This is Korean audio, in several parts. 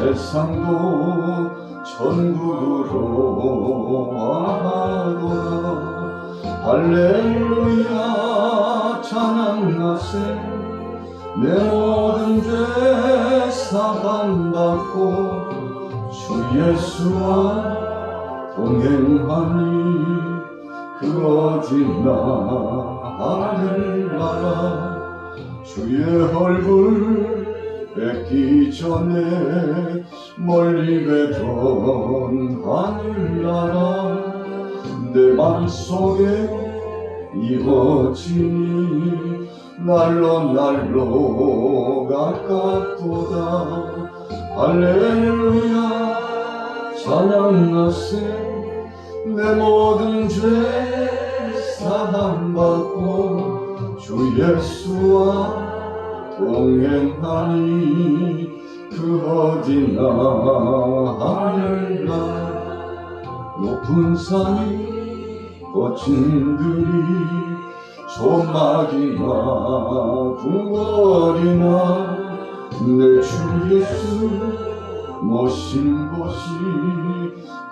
세상도 천국으로 와하도다. 할렐루야 찬양하세. 내 모든 죄 사함받고 주 예수와 동행하니 그 어디나 하늘나라. 주의 얼굴 뵙기 전에 멀리 뵈던 하늘나라. 내 맘속에 이루어지니 날로 날로 가깝도다. 할렐루야 찬양하세. 내 모든 죄 사함받고 주 예수와 동행하니 그 어디나 하늘나라. 높은 산이 거친 들이 조막이나 궁궐이나 내 주 예수 모신 곳이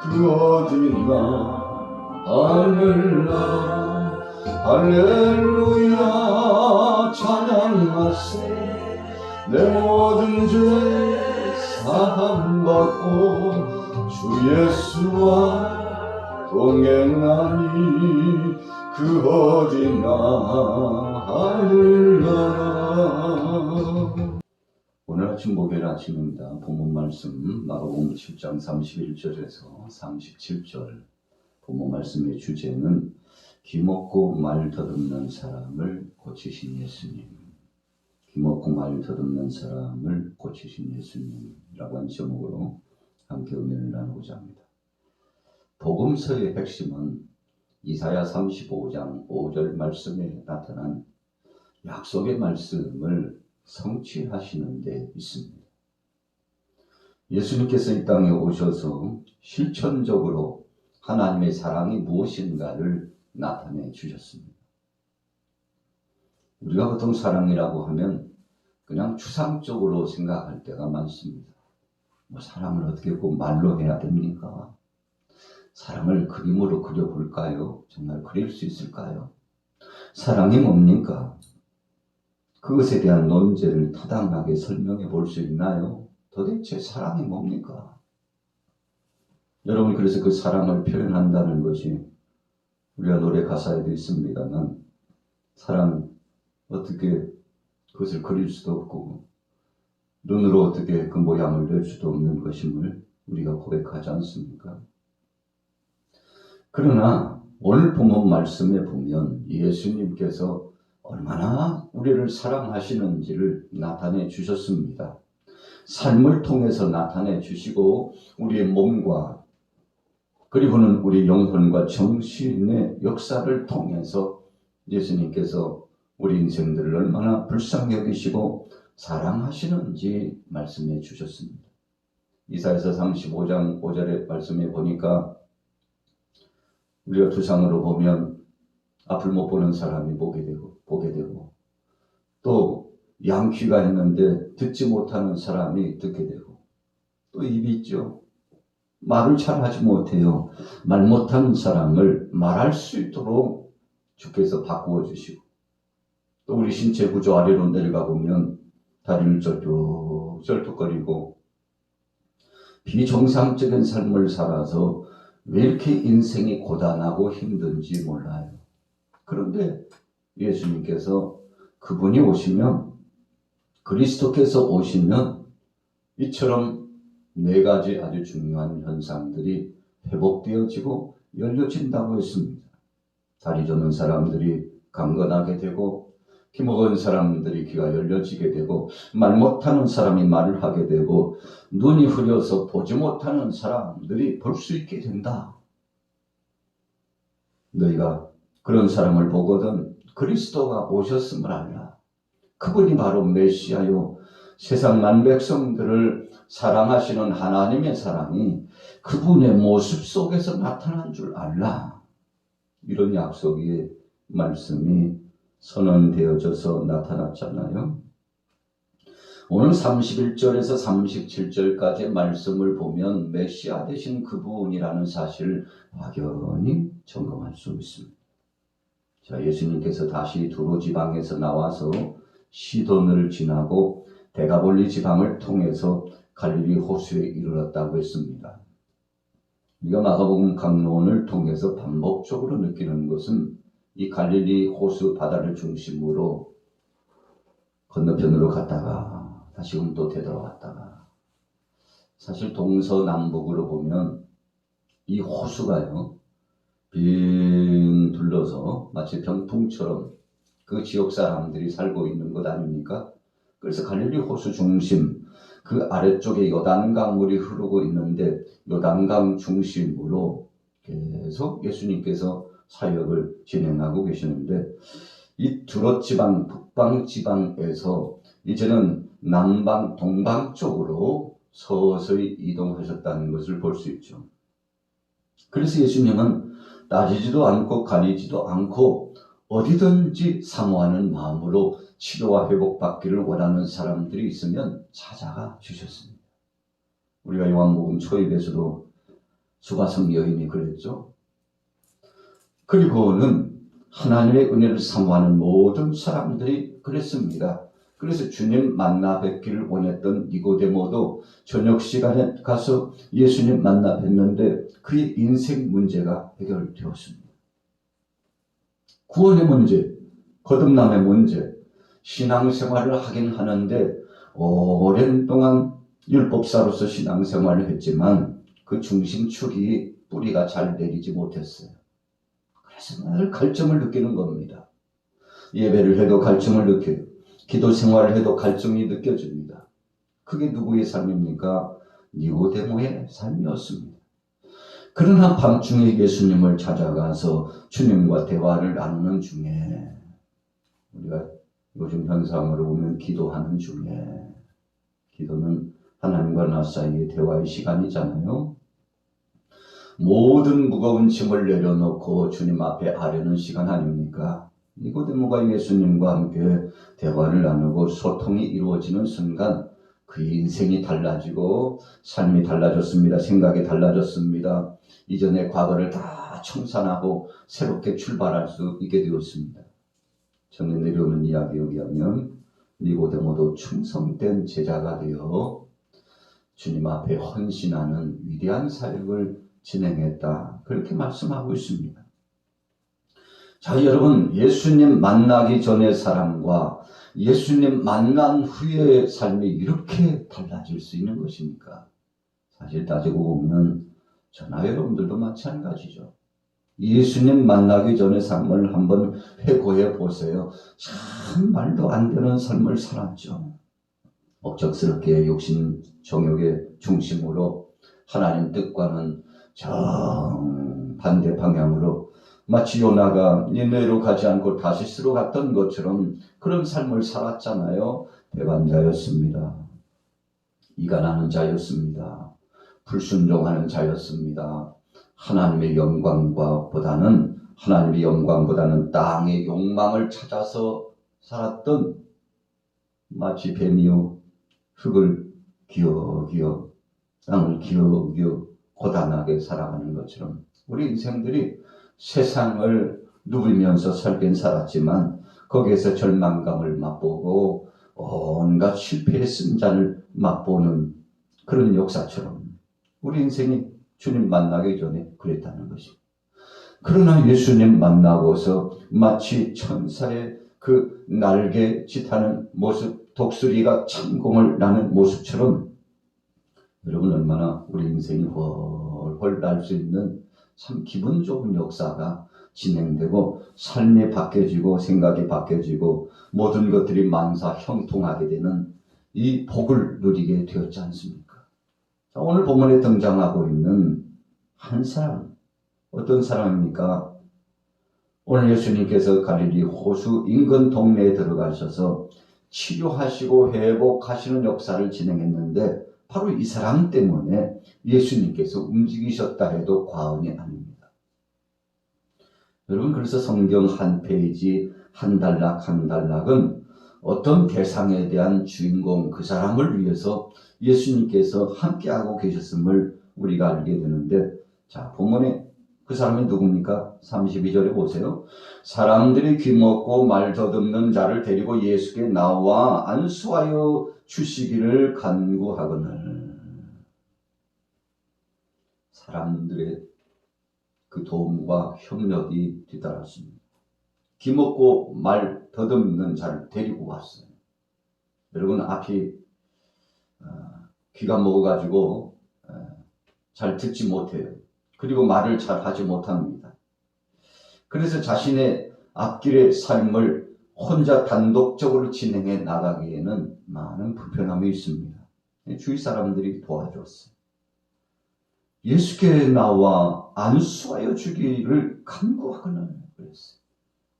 그 어디나 하늘나라. 할렐루야 찬양하세. 내 모든 죄 사함받고 주 예수와 동행하니 그 어디나 하늘나라. 오늘 아침 목요일 아침입니다. 본문 말씀 마가복음 7장 31절에서 37절. 본문 말씀의 주제는 귀먹고 말 더듬는 사람을 고치신 예수님. 귀먹고 말 더듬는 사람을 고치신 예수님이라고 하는 제목으로 함께 은혜를 나누고자 합니다. 복음서의 핵심은 이사야 35장 5절 말씀에 나타난 약속의 말씀을 성취하시는 데 있습니다. 예수님께서 이 땅에 오셔서 실천적으로 하나님의 사랑이 무엇인가를 나타내 주셨습니다. 우리가 보통 사랑이라고 하면 그냥 추상적으로 생각할 때가 많습니다. 사랑을 어떻게 꼭 말로 해야 됩니까? 사랑을 그림으로 그려볼까요? 정말 그릴 수 있을까요? 사랑이 뭡니까? 그것에 대한 논제를 타당하게 설명해 볼 수 있나요? 도대체 사랑이 뭡니까? 여러분, 그래서 그 사랑을 표현한다는 것이 우리가 노래 가사에도 있습니다만 사랑 어떻게 그것을 그릴 수도 없고 눈으로 어떻게 그 모양을 낼 수도 없는 것임을 우리가 고백하지 않습니까? 그러나 오늘 본문 말씀에 보면 예수님께서 얼마나 우리를 사랑하시는지를 나타내 주셨습니다. 삶을 통해서 나타내 주시고 우리의 몸과 그리고는 우리 영혼과 정신의 역사를 통해서 예수님께서 우리 인생들을 얼마나 불쌍히 여기시고 사랑하시는지 말씀해 주셨습니다. 이사야서 35장 5절의 말씀에 보니까 우리가 두상으로 보면 앞을 못 보는 사람이 보게 되고 또 양귀가 있는데 듣지 못하는 사람이 듣게 되고 또 입이 있죠. 말을 잘 하지 못해요. 말 못하는 사람을 말할 수 있도록 주께서 바꾸어 주시고 또 우리 신체 구조 아래로 내려가 보면 다리를 쩔뚝쩔뚝거리고 비정상적인 삶을 살아서 왜 이렇게 인생이 고단하고 힘든지 몰라요. 그런데 예수님께서 그분이 오시면 그리스도께서 오시면 이처럼 네 가지 아주 중요한 현상들이 회복되어지고 열려진다고 했습니다. 다리 저는 사람들이 강건하게 되고 기 먹은 사람들이 귀가 열려지게 되고 말 못하는 사람이 말을 하게 되고 눈이 흐려서 보지 못하는 사람들이 볼 수 있게 된다. 너희가 그런 사람을 보거든 그리스도가 오셨음을 알라. 그분이 바로 메시아요. 세상 만백성들을 사랑하시는 하나님의 사랑이 그분의 모습 속에서 나타난 줄 알라. 이런 약속의 말씀이 선언되어져서 나타났잖아요. 오늘 31절에서 37절까지의 말씀을 보면 메시아 되신 그분이라는 사실을 확연히 점검할 수 있습니다. 자, 예수님께서 다시 두로 지방에서 나와서 시돈을 지나고 데가볼리 지방을 통해서 갈릴리 호수에 이르렀다고 했습니다. 우리가 마가복음 강론을 통해서 반복적으로 느끼는 것은 이 갈릴리 호수 바다를 중심으로 건너편으로 갔다가 다시금 또 되돌아왔다가, 사실 동서남북으로 보면 이 호수가요 빙 둘러서 마치 병풍처럼 그 지역 사람들이 살고 있는 것 아닙니까? 그래서 갈릴리 호수 중심, 그 아래쪽에 요단강물이 흐르고 있는데 요단강 중심으로 계속 예수님께서 사역을 진행하고 계시는데, 이 두롯 지방, 북방 지방에서 이제는 남방, 동방 쪽으로 서서히 이동하셨다는 것을 볼 수 있죠. 그래서 예수님은 따지지도 않고 가리지도 않고 어디든지 사모하는 마음으로 치료와 회복받기를 원하는 사람들이 있으면 찾아가 주셨습니다. 우리가 요한복음 초입에서도 수가성 여인이 그랬죠. 그리고는 하나님의 은혜를 사모하는 모든 사람들이 그랬습니다. 그래서 주님 만나 뵙기를 원했던 니고데모도 저녁 시간에 가서 예수님 만나 뵀는데 그의 인생 문제가 해결되었습니다. 구원의 문제, 거듭남의 문제, 신앙생활을 하긴 하는데 오랜 동안 율법사로서 신앙생활을 했지만 그 중심축이 뿌리가 잘 내리지 못했어요. 그래서 늘 갈증을 느끼는 겁니다. 예배를 해도 갈증을 느껴요. 기도 생활을 해도 갈증이 느껴집니다. 그게 누구의 삶입니까? 니고데모의 삶이었습니다. 그러나 밤중에 예수님을 찾아가서 주님과 대화를 나누는 중에, 우리가 요즘 현상으로 보면 기도하는 중에, 기도는 하나님과 나 사이의 대화의 시간이잖아요. 모든 무거운 짐을 내려놓고 주님 앞에 아뢰는 시간 아닙니까? 니고데모가 예수님과 함께 대화를 나누고 소통이 이루어지는 순간 그의 인생이 달라지고 삶이 달라졌습니다. 생각이 달라졌습니다. 이전의 과거를 다 청산하고 새롭게 출발할 수 있게 되었습니다. 전에 내려오는 이야기에 의하면 니고데모도 충성된 제자가 되어 주님 앞에 헌신하는 위대한 사역을 진행했다, 그렇게 말씀하고 있습니다. 자, 여러분, 예수님 만나기 전의 사람과 예수님 만난 후의 삶이 이렇게 달라질 수 있는 것입니까? 사실 따지고 보면 저나 여러분들도 마찬가지죠. 예수님 만나기 전의 삶을 한번 회고해 보세요. 참 말도 안 되는 삶을 살았죠. 억척스럽게 욕심, 정욕의 중심으로 하나님 뜻과는 정반대 방향으로 마치 요나가 니느웨로 가지 않고 다시스로 갔던 것처럼 그런 삶을 살았잖아요. 배반자였습니다. 이간하는 자였습니다. 불순종하는 자였습니다. 하나님의 영광보다는 땅의 욕망을 찾아서 살았던, 마치 뱀이요 흙을 기어기어 땅을 기어기어 고단하게 살아가는 것처럼 우리 인생들이 세상을 누비면서 살긴 살았지만 거기에서 절망감을 맛보고 온갖 실패의 쓴잔을 맛보는 그런 역사처럼 우리 인생이 주님 만나기 전에 그랬다는 것입니다. 그러나 예수님 만나고서 마치 천사의 그 날개 짓하는 모습, 독수리가 창공을 나는 모습처럼 여러분 얼마나 우리 인생이 훨훨 날 수 있는 참 기분 좋은 역사가 진행되고 삶이 바뀌어지고 생각이 바뀌어지고 모든 것들이 만사 형통하게 되는 이 복을 누리게 되었지 않습니까? 오늘 본문에 등장하고 있는 한 사람, 어떤 사람입니까? 오늘 예수님께서 갈릴리 호수 인근 동네에 들어가셔서 치료하시고 회복하시는 역사를 진행했는데 바로 이 사람 때문에 예수님께서 움직이셨다 해도 과언이 아닙니다. 여러분, 그래서 성경 한 페이지 한 단락은 어떤 대상에 대한 주인공 그 사람을 위해서 예수님께서 함께하고 계셨음을 우리가 알게 되는데, 자, 본문에 그 사람이 누굽니까? 32절에 보세요. 사람들이 귀먹고 말 더듬는 자를 데리고 예수께 나와 안수하여 주시기를 간구하거늘. 사람들의 그 도움과 협력이 뒤따랐습니다. 귀먹고 말 더듬는 자를 데리고 왔어요. 여러분, 앞이 귀가 먹어가지고 잘 듣지 못해요. 그리고 말을 잘 하지 못합니다. 그래서 자신의 앞길의 삶을 혼자 단독적으로 진행해 나가기에는 많은 불편함이 있습니다. 주위 사람들이 도와줬어요. 예수께 나와 안수하여 주기를 간구하거나 그랬어요.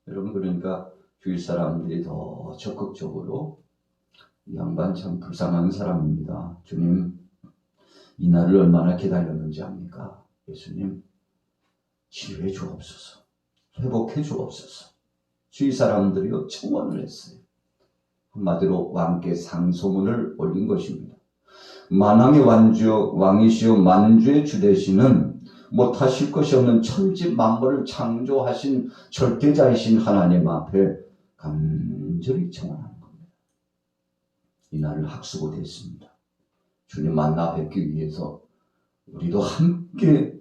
여러분, 그러니까 주위 사람들이 더 적극적으로, 이 양반 참 불쌍한 사람입니다. 주님, 이날을 얼마나 기다렸는지 압니까? 예수님, 치료해 주옵소서. 회복해 주옵소서. 주위 사람들이요 청원을 했어요. 한마디로 왕께 상소문을 올린 것입니다. 만왕의 왕이시오 만주의 주 되시는 못하실 것이 없는 천지 만물을 창조하신 절대자이신 하나님 앞에 간절히 청원하는 겁니다. 이날을 학수고 됐습니다. 주님 만나 뵙기 위해서 우리도 함께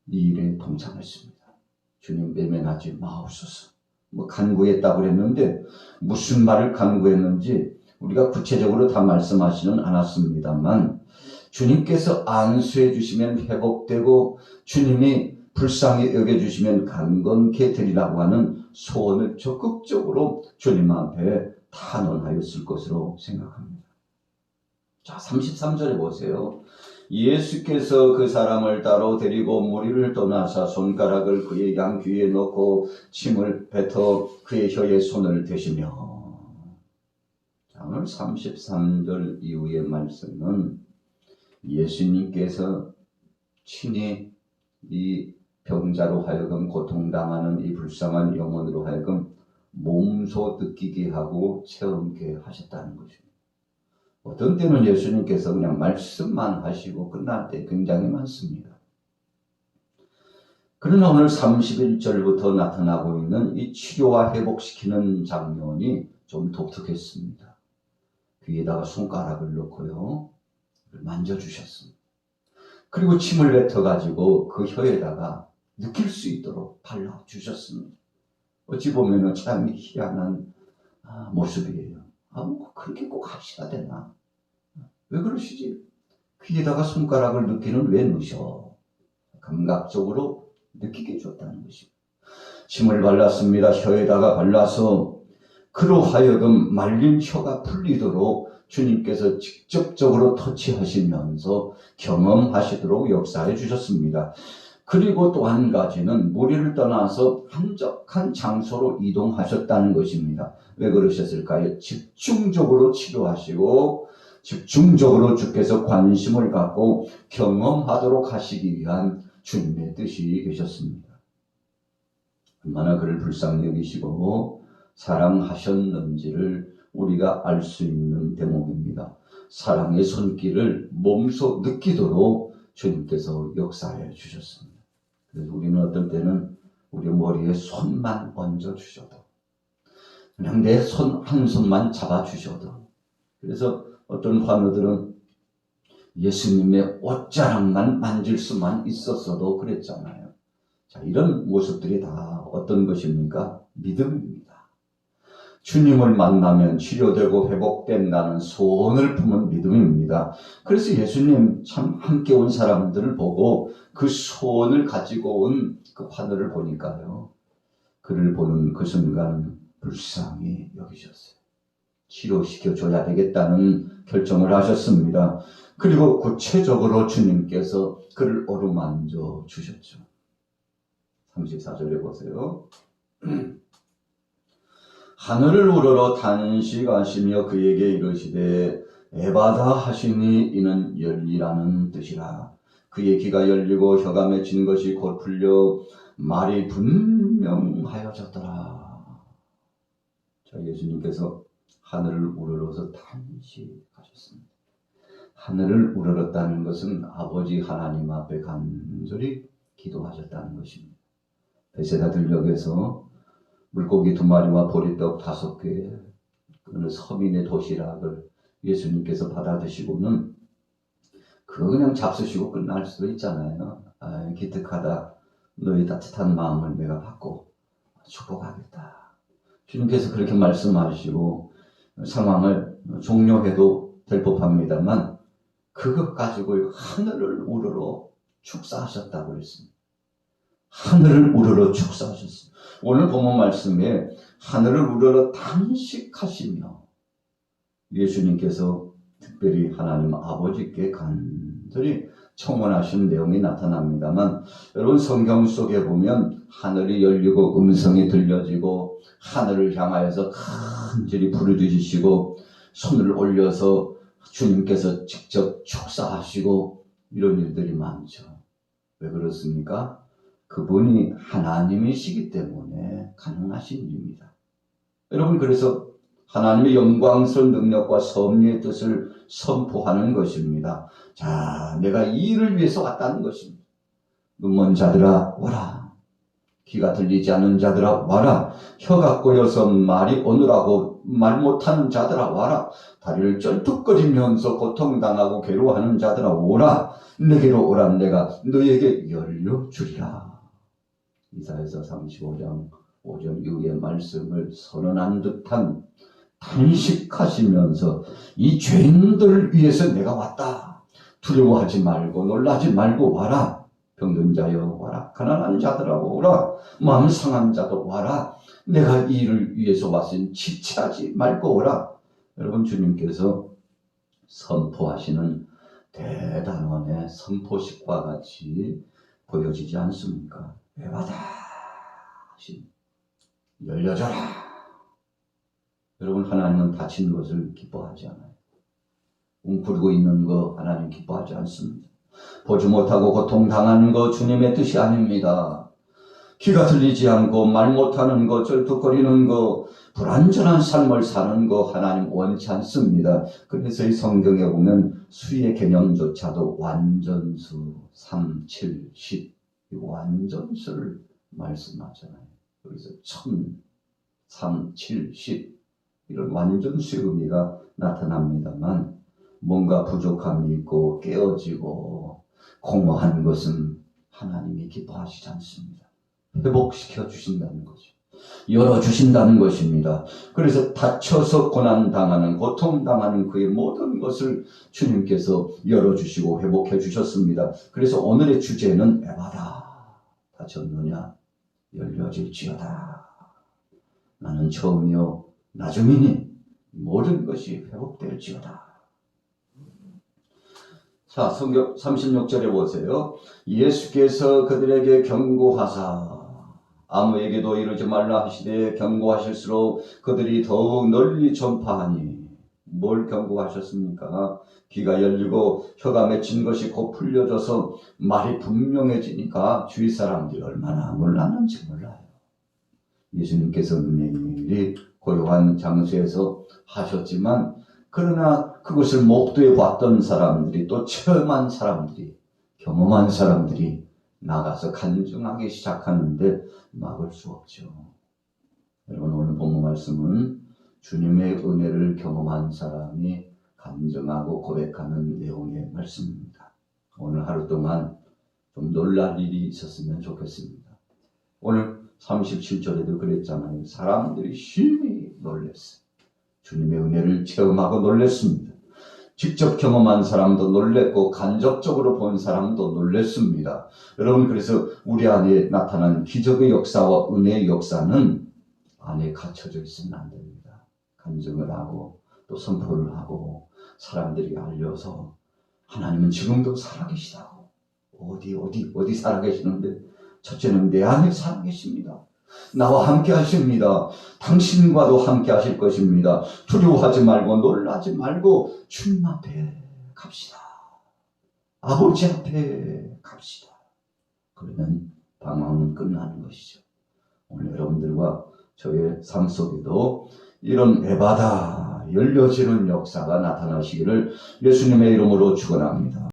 이 일에 동참했습니다. 주님 외면하지 마옵소서. 간구했다고 그랬는데 무슨 말을 간구했는지 우리가 구체적으로 다 말씀하지는 않았습니다만, 주님께서 안수해 주시면 회복되고 주님이 불쌍히 여겨주시면 강건케 되리라고 하는 소원을 적극적으로 주님 앞에 탄원하였을 것으로 생각합니다. 자, 33절에 보세요. 예수께서 그 사람을 따로 데리고 무리를 떠나사 손가락을 그의 양 귀에 넣고 침을 뱉어 그의 혀에 손을 대시며. 자, 오늘 33절 이후의 말씀은 예수님께서 친히 이 병자로 하여금 고통당하는 이 불쌍한 영혼으로 하여금 몸소 느끼게 하고 체험케 하셨다는 것입니다. 어떤 때는 예수님께서 그냥 말씀만 하시고 끝날 때 굉장히 많습니다. 그러나 오늘 31절부터 나타나고 있는 이 치료와 회복시키는 장면이 좀 독특했습니다. 귀에다가 손가락을 넣고요, 만져주셨습니다. 그리고 침을 뱉어가지고 그 혀에다가 느낄 수 있도록 발라주셨습니다. 어찌 보면 참 희한한 모습이에요. 그렇게 꼭 하셔야 되나? 왜 그러시지? 귀에다가 손가락을 넣기는 왜 넣으셔? 감각적으로 느끼게 해줬다는 것입니다. 침을 발랐습니다. 혀에다가 발라서 그로 하여금 말린 혀가 풀리도록 주님께서 직접적으로 터치하시면서 경험하시도록 역사해 주셨습니다. 그리고 또 한 가지는 무리를 떠나서 한적한 장소로 이동하셨다는 것입니다. 왜 그러셨을까요? 집중적으로 치료하시고 집중적으로 주께서 관심을 갖고 경험하도록 하시기 위한 주님의 뜻이 계셨습니다. 얼마나 그를 불쌍히 여기시고 사랑하셨는지를 우리가 알 수 있는 대목입니다. 사랑의 손길을 몸소 느끼도록 주님께서 역사해 주셨습니다. 그래서 우리는 어떤 때는 우리 머리에 손만 얹어 주셔도, 그냥 내 손 한 손만 잡아 주셔도, 그래서 어떤 환우들은 예수님의 옷자락만 만질 수만 있었어도 그랬잖아요. 자, 이런 모습들이 다 어떤 것입니까? 믿음입니다. 주님을 만나면 치료되고 회복된다는 소원을 품은 믿음입니다. 그래서 예수님 참 함께 온 사람들을 보고 그 소원을 가지고 온 그 환우를 보니까요, 그를 보는 그 순간 불쌍히 여기셨어요. 치료시켜줘야 되겠다는 결정을 하셨습니다. 그리고 구체적으로 주님께서 그를 어루만져 주셨죠. 34절에 보세요. 하늘을 우러러 탄식하시며 그에게 이르시되 에바다 하시니 이는 열리라는 뜻이라. 그의 귀가 열리고 혀가 맺힌 것이 곧 풀려 말이 분명하여졌더라. 자, 예수님께서 하늘을 우러러서 탄식하셨습니다. 하늘을 우러렀다는 것은 아버지 하나님 앞에 간절히 기도하셨다는 것입니다. 베세다 들녘에서 물고기 2마리와 보리떡 5개, 어느 서민의 도시락을 예수님께서 받아 드시고는 그거 그냥 잡수시고 끝날 수도 있잖아요. 기특하다. 너희 따뜻한 마음을 내가 받고 축복하겠다. 주님께서 그렇게 말씀하시고 상황을 종료해도 될 법합니다만 그것 가지고 하늘을 우러러 축사하셨다고 그랬습니다. 하늘을 우러러 축사하셨습니다. 오늘 본문 말씀에 하늘을 우러러 탄식하시며 예수님께서 특별히 하나님 아버지께 간절히 청원하신 내용이 나타납니다만 여러분 성경 속에 보면 하늘이 열리고 음성이 들려지고 하늘을 향하여서 간절히 부르짖으시고 손을 올려서 주님께서 직접 축사하시고 이런 일들이 많죠. 왜 그렇습니까? 그분이 하나님이시기 때문에 가능하신 일입니다. 여러분 그래서 하나님의 영광스러운 능력과 섭리의 뜻을 선포하는 것입니다. 자, 내가 이 일을 위해서 왔다는 것입니다. 눈먼 자들아 와라. 귀가 들리지 않는 자들아 와라. 혀가 꼬여서 말이 오느라고 말 못하는 자들아 와라. 다리를 쩔뚝거리면서 고통당하고 괴로워하는 자들아 오라. 내게로 오라. 내가 너에게 열려주리라. 이사야서 35장 5절 이후의 말씀을 선언한 듯한 탄식하시면서 이 죄인들을 위해서 내가 왔다. 두려워하지 말고 놀라지 말고 와라. 병든 자여 와라. 가난한 자들하고 오라. 마음 상한 자도 와라. 내가 이 일을 위해서 왔으니 지체하지 말고 오라. 여러분 주님께서 선포하시는 대단원의 선포식과 같이 보여지지 않습니까? 에바다 열려져라. 여러분 하나님은 다친 것을 기뻐하지 않아요. 웅크리고 있는 거 하나님 기뻐하지 않습니다. 보지 못하고 고통당하는 거 주님의 뜻이 아닙니다. 귀가 들리지 않고 말 못하는 거, 쩔뚝거리는 거, 불완전한 삶을 사는 거 하나님 원치 않습니다. 그래서 이 성경에 보면 수의 개념조차도 완전수 3, 7, 10 완전수를 말씀하잖아요. 그래서 1000, 3, 7, 10 이런 완전수의 의미가 나타납니다만 뭔가 부족함이 있고 깨어지고 공허한 것은 하나님이 기뻐하시지 않습니다. 회복시켜 주신다는 거죠. 열어주신다는 것입니다. 그래서 다쳐서 고난당하는 고통당하는 그의 모든 것을 주님께서 열어주시고 회복해 주셨습니다. 그래서 오늘의 주제는 에바다. 다쳤느냐 열려질지어다. 나는 처음이요 나중이니 모든 것이 회복될지어다. 자, 성경 36절에 보세요. 예수께서 그들에게 경고하사 아무에게도 이르지 말라 하시되 경고하실수록 그들이 더욱 널리 전파하니. 뭘 경고하셨습니까? 귀가 열리고 혀가 맺힌 것이 곧 풀려져서 말이 분명해지니까 주위 사람들이 얼마나 놀랐는지 몰라요. 예수님께서 매일이 고요한 장소에서 하셨지만 그러나 그것을 목도해 봤던 사람들이 또 체험한 사람들이 경험한 사람들이 나가서 간증하기 시작하는데 막을 수 없죠. 여러분 오늘 본문 말씀은 주님의 은혜를 경험한 사람이 간증하고 고백하는 내용의 말씀입니다. 오늘 하루 동안 좀 놀랄 일이 있었으면 좋겠습니다. 오늘 37절에도 그랬잖아요. 사람들이 심히 놀랐어요. 주님의 은혜를 체험하고 놀랐습니다. 직접 경험한 사람도 놀랬고 간접적으로 본 사람도 놀랬습니다. 여러분 그래서 우리 안에 나타난 기적의 역사와 은혜의 역사는 안에 갇혀져 있으면 안 됩니다. 간증을 하고 또 선포를 하고 사람들이 알려서 하나님은 지금도 살아계시다고. 어디 살아계시는데 첫째는 내 안에 살아계십니다. 나와 함께 하십니다. 당신과도 함께 하실 것입니다. 두려워하지 말고 놀라지 말고 주님 앞에 갑시다. 아버지 앞에 갑시다. 그러면 방황은 끝나는 것이죠. 오늘 여러분들과 저의 삶 속에도 이런 에바다 열려지는 역사가 나타나시기를 예수님의 이름으로 축원합니다.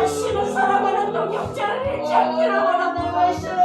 다시는 사랑하는 동역자를 잃지 않기를 원합니다.